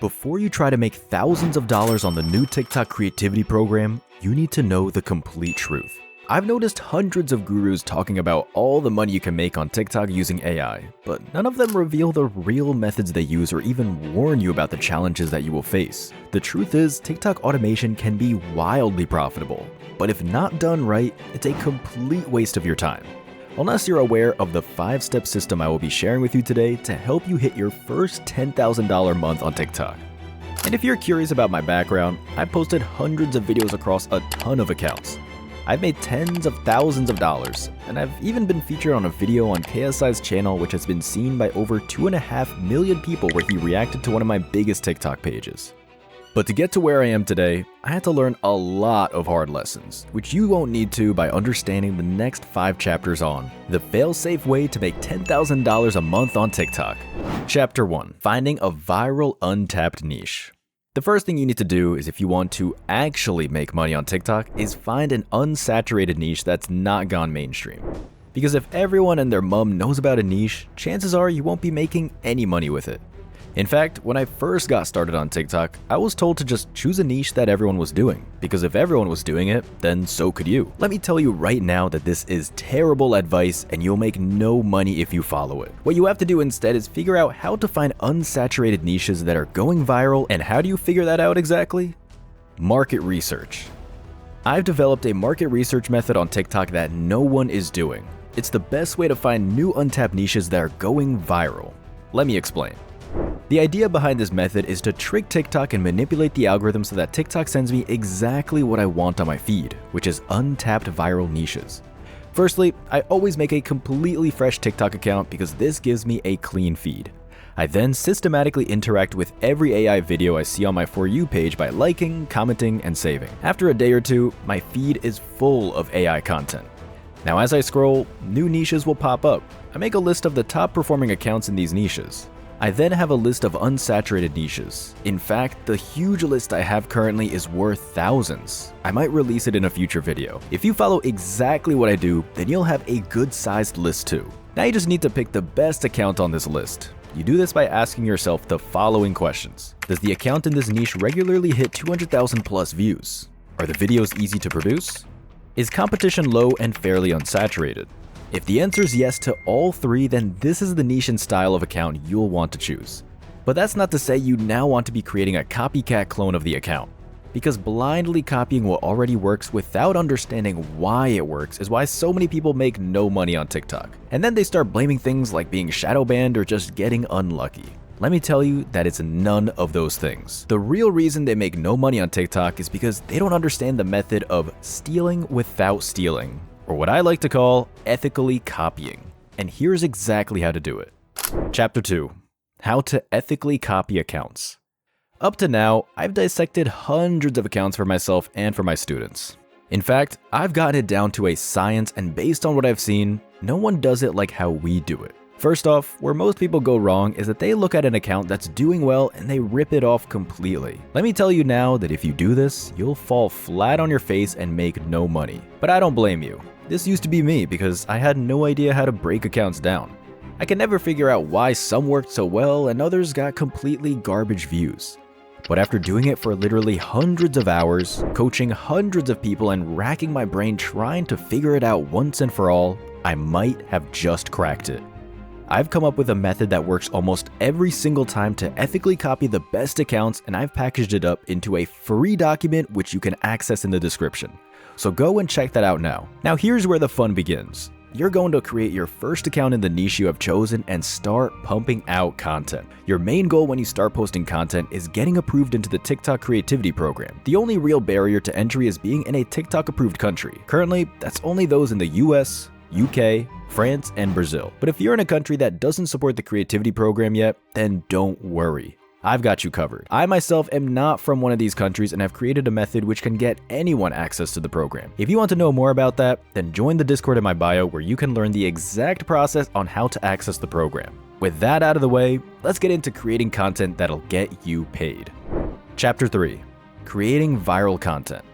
Before you try to make thousands of dollars on the new TikTok creativity program, you need to know the complete truth. I've noticed hundreds of gurus talking about all the money you can make on TikTok using AI, but none of them reveal the real methods they use or even warn you about the challenges that you will face. The truth is, TikTok automation can be wildly profitable, but if not done right, it's a complete waste of your time. Unless you're aware of the 5-step system I will be sharing with you today to help you hit your first $10,000 month on TikTok. And if you're curious about my background, I've posted hundreds of videos across a ton of accounts. I've made tens of thousands of dollars, and I've even been featured on a video on KSI's channel, which has been seen by over 2.5 million people, where he reacted to one of my biggest TikTok pages. But to get to where I am today, I had to learn a lot of hard lessons, which you won't need to by understanding the next 5 chapters on the fail-safe way to make $10,000 a month on TikTok. Chapter 1. Finding a viral untapped niche. The first thing you need to do is, if you want to actually make money on TikTok, is find an unsaturated niche that's not gone mainstream. Because if everyone and their mom knows about a niche, chances are you won't be making any money with it. In fact, when I first got started on TikTok, I was told to just choose a niche that everyone was doing, because if everyone was doing it, then so could you. Let me tell you right now that this is terrible advice and you'll make no money if you follow it. What you have to do instead is figure out how to find unsaturated niches that are going viral. And how do you figure that out exactly? Market research. I've developed a market research method on TikTok that no one is doing. It's the best way to find new untapped niches that are going viral. Let me explain. The idea behind this method is to trick TikTok and manipulate the algorithm so that TikTok sends me exactly what I want on my feed, which is untapped viral niches. Firstly, I always make a completely fresh TikTok account because this gives me a clean feed. I then systematically interact with every AI video I see on my For You page by liking, commenting, and saving. After a day or two, my feed is full of AI content. Now as I scroll, new niches will pop up. I make a list of the top performing accounts in these niches. I then have a list of unsaturated niches. In fact, the huge list I have currently is worth thousands. I might release it in a future video. If you follow exactly what I do, then you'll have a good sized list too. Now you just need to pick the best account on this list. You do this by asking yourself the following questions. Does the account in this niche regularly hit 200,000 plus views? Are the videos easy to produce? Is competition low and fairly unsaturated? If the answer is yes to all 3, then this is the niche and style of account you'll want to choose. But that's not to say you now want to be creating a copycat clone of the account, because blindly copying what already works without understanding why it works is why so many people make no money on TikTok. And then they start blaming things like being shadow banned or just getting unlucky. Let me tell you that it's none of those things. The real reason they make no money on TikTok is because they don't understand the method of stealing without stealing, or what I like to call ethically copying. And here's exactly how to do it. Chapter 2. How to ethically copy accounts. Up to now, I've dissected hundreds of accounts for myself and for my students. In fact, I've gotten it down to a science, and based on what I've seen, no one does it like how we do it. First off, where most people go wrong is that they look at an account that's doing well and they rip it off completely. Let me tell you now that if you do this, you'll fall flat on your face and make no money. But I don't blame you. This used to be me because I had no idea how to break accounts down. I could never figure out why some worked so well and others got completely garbage views. But after doing it for literally hundreds of hours, coaching hundreds of people, and racking my brain trying to figure it out once and for all, I might have just cracked it. I've come up with a method that works almost every single time to ethically copy the best accounts, and I've packaged it up into a free document which you can access in the description. So go and check that out now. Now here's where the fun begins. You're going to create your first account in the niche you have chosen and start pumping out content. Your main goal when you start posting content is getting approved into the TikTok creativity program. The only real barrier to entry is being in a TikTok approved country. Currently, that's only those in the US, UK, France, and Brazil. But if you're in a country that doesn't support the creativity program yet, then don't worry. I've got you covered. I myself am not from one of these countries and have created a method which can get anyone access to the program. If you want to know more about that, then join the Discord in my bio where you can learn the exact process on how to access the program. With that out of the way, let's get into creating content that'll get you paid. Chapter 3. Creating viral content.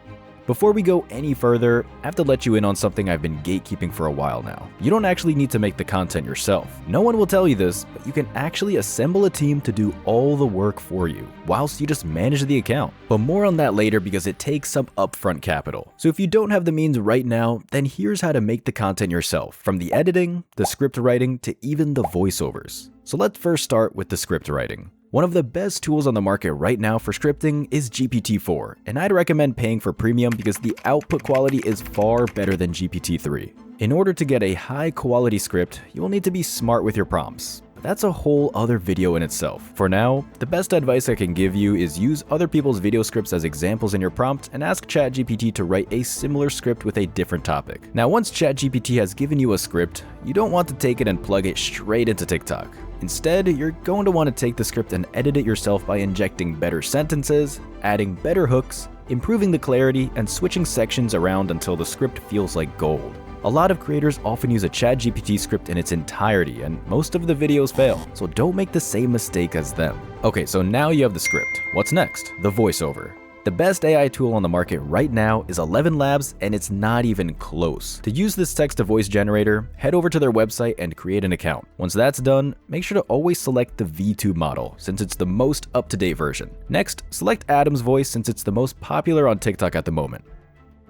Before we go any further, I have to let you in on something I've been gatekeeping for a while now. You don't actually need to make the content yourself. No one will tell you this, but you can actually assemble a team to do all the work for you, whilst you just manage the account. But more on that later because it takes some upfront capital. So if you don't have the means right now, then here's how to make the content yourself, from the editing, the script writing, to even the voiceovers. So let's first start with the script writing. One of the best tools on the market right now for scripting is GPT-4, and I'd recommend paying for premium because the output quality is far better than GPT-3. In order to get a high quality script, you will need to be smart with your prompts. That's a whole other video in itself. For now, the best advice I can give you is use other people's video scripts as examples in your prompt and ask ChatGPT to write a similar script with a different topic. Now, once ChatGPT has given you a script, you don't want to take it and plug it straight into TikTok. Instead, you're going to want to take the script and edit it yourself by injecting better sentences, adding better hooks, improving the clarity, and switching sections around until the script feels like gold. A lot of creators often use a ChatGPT script in its entirety, and most of the videos fail, so don't make the same mistake as them. Okay, so now you have the script. What's next? The voiceover. The best AI tool on the market right now is 11 Labs, and it's not even close. To use this text-to-voice generator, head over to their website and create an account. Once that's done, make sure to always select the V2 model, since it's the most up-to-date version. Next, select Adam's voice since it's the most popular on TikTok at the moment.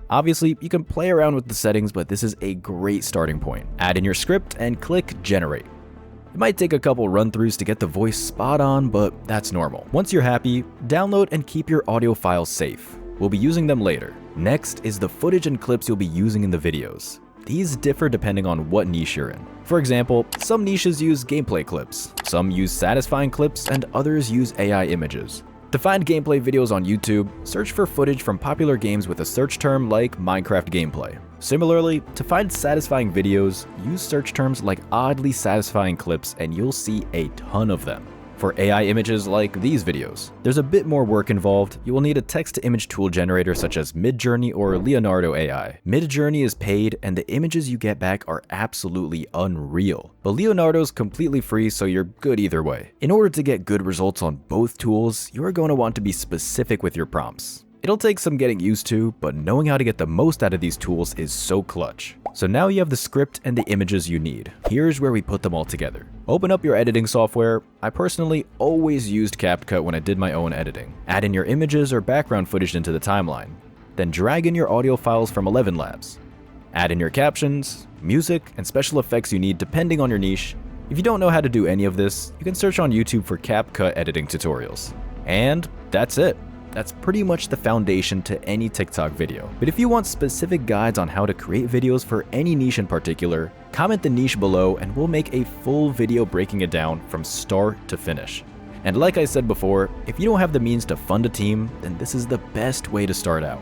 Obviously, you can play around with the settings, but this is a great starting point. Add in your script and click Generate. It might take a couple run-throughs to get the voice spot on, but that's normal. Once you're happy, download and keep your audio files safe. We'll be using them later. Next is the footage and clips you'll be using in the videos. These differ depending on what niche you're in. For example, some niches use gameplay clips, some use satisfying clips, and others use AI images. To find gameplay videos on YouTube, search for footage from popular games with a search term like Minecraft gameplay. Similarly, to find satisfying videos, use search terms like oddly satisfying clips and you'll see a ton of them. For AI images like these videos, there's a bit more work involved. You will need a text-to-image tool generator such as Midjourney or Leonardo AI. Midjourney is paid and the images you get back are absolutely unreal. But Leonardo's completely free, so you're good either way. In order to get good results on both tools, you are going to want to be specific with your prompts. It'll take some getting used to, but knowing how to get the most out of these tools is so clutch. So now you have the script and the images you need. Here's where we put them all together. Open up your editing software. I personally always used CapCut when I did my own editing. Add in your images or background footage into the timeline. Then drag in your audio files from 11 Labs. Add in your captions, music, and special effects you need depending on your niche. If you don't know how to do any of this, you can search on YouTube for CapCut editing tutorials. And that's it. That's pretty much the foundation to any TikTok video. But if you want specific guides on how to create videos for any niche in particular, comment the niche below and we'll make a full video breaking it down from start to finish. And like I said before, if you don't have the means to fund a team, then this is the best way to start out.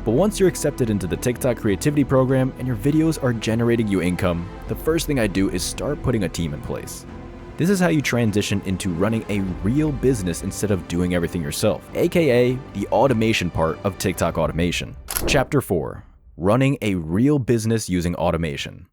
But once you're accepted into the TikTok creativity program and your videos are generating you income, the first thing I do is start putting a team in place. This is how you transition into running a real business instead of doing everything yourself, aka the automation part of TikTok automation. Chapter 4. Running a real business using automation.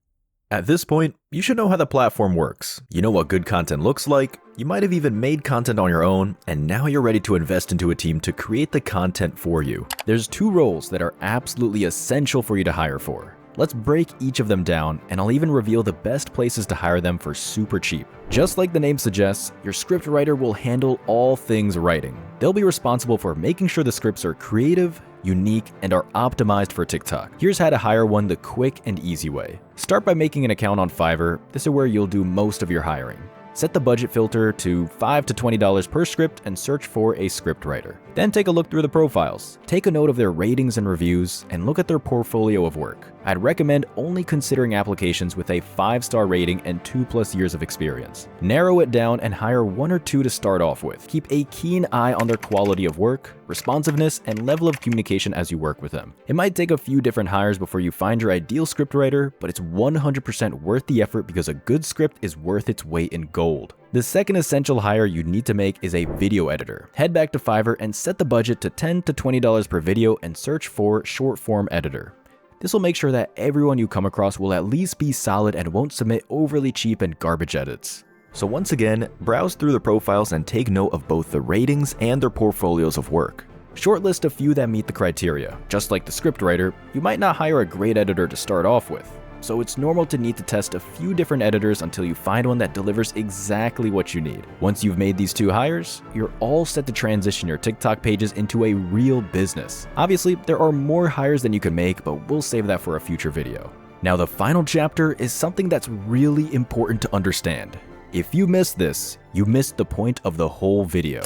At this point, you should know how the platform works. You know what good content looks like, you might have even made content on your own, and now you're ready to invest into a team to create the content for you. There's 2 roles that are absolutely essential for you to hire for. Let's break each of them down, and I'll even reveal the best places to hire them for super cheap. Just like the name suggests, your script writer will handle all things writing. They'll be responsible for making sure the scripts are creative, unique, and are optimized for TikTok. Here's how to hire one the quick and easy way. Start by making an account on Fiverr. This is where you'll do most of your hiring. Set the budget filter to $5 to $20 per script and search for a script writer. Then take a look through the profiles. Take a note of their ratings and reviews and look at their portfolio of work. I'd recommend only considering applications with a 5-star rating and 2+ years of experience. Narrow it down and hire 1 or 2 to start off with. Keep a keen eye on their quality of work, responsiveness, and level of communication as you work with them. It might take a few different hires before you find your ideal scriptwriter, but it's 100% worth the effort because a good script is worth its weight in gold. The second essential hire you need to make is a video editor. Head back to Fiverr and set the budget to $10 to $20 per video and search for short form editor. This will make sure that everyone you come across will at least be solid and won't submit overly cheap and garbage edits. So once again, browse through the profiles and take note of both the ratings and their portfolios of work. Shortlist a few that meet the criteria. Just like the scriptwriter, you might not hire a great editor to start off with, so it's normal to need to test a few different editors until you find one that delivers exactly what you need. Once you've made these 2 hires, you're all set to transition your TikTok pages into a real business. Obviously, there are more hires than you can make, but we'll save that for a future video. Now, the final chapter is something that's really important to understand. If you missed this, you missed the point of the whole video.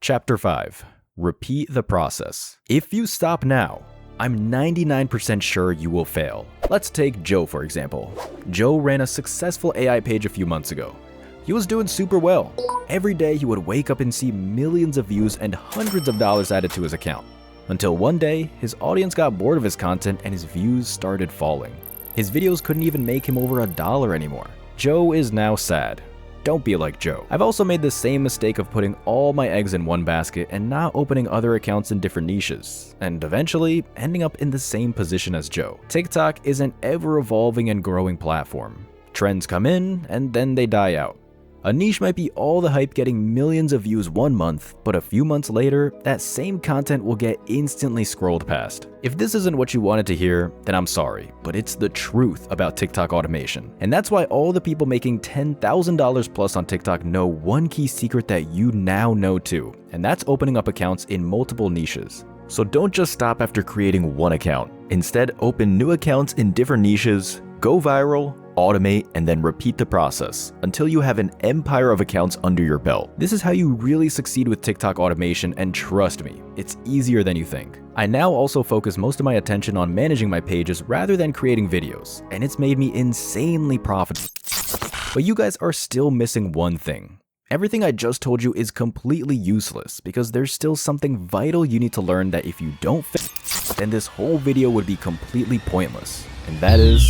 Chapter 5. Repeat the process. If you stop now, I'm 99% sure you will fail. Let's take Joe for example. Joe ran a successful AI page a few months ago. He was doing super well. Every day he would wake up and see millions of views and hundreds of dollars added to his account. Until one day, his audience got bored of his content and his views started falling. His videos couldn't even make him over $1 anymore. Joe is now sad. Don't be like Joe. I've also made the same mistake of putting all my eggs in one basket and not opening other accounts in different niches, and eventually ending up in the same position as Joe. TikTok is an ever-evolving and growing platform. Trends come in, and then they die out. A niche might be all the hype getting millions of views one month, but a few months later, that same content will get instantly scrolled past. If this isn't what you wanted to hear, then I'm sorry, but it's the truth about TikTok automation. And that's why all the people making $10,000 plus on TikTok know one key secret that you now know too, and that's opening up accounts in multiple niches. So don't just stop after creating one account. Instead, open new accounts in different niches, go viral, automate, and then repeat the process until you have an empire of accounts under your belt. This is how you really succeed with TikTok automation, and trust me, it's easier than you think. I now also focus most of my attention on managing my pages rather than creating videos, and it's made me insanely profitable. But you guys are still missing one thing. Everything I just told you is completely useless because there's still something vital you need to learn that if you don't fit, then this whole video would be completely pointless, and that is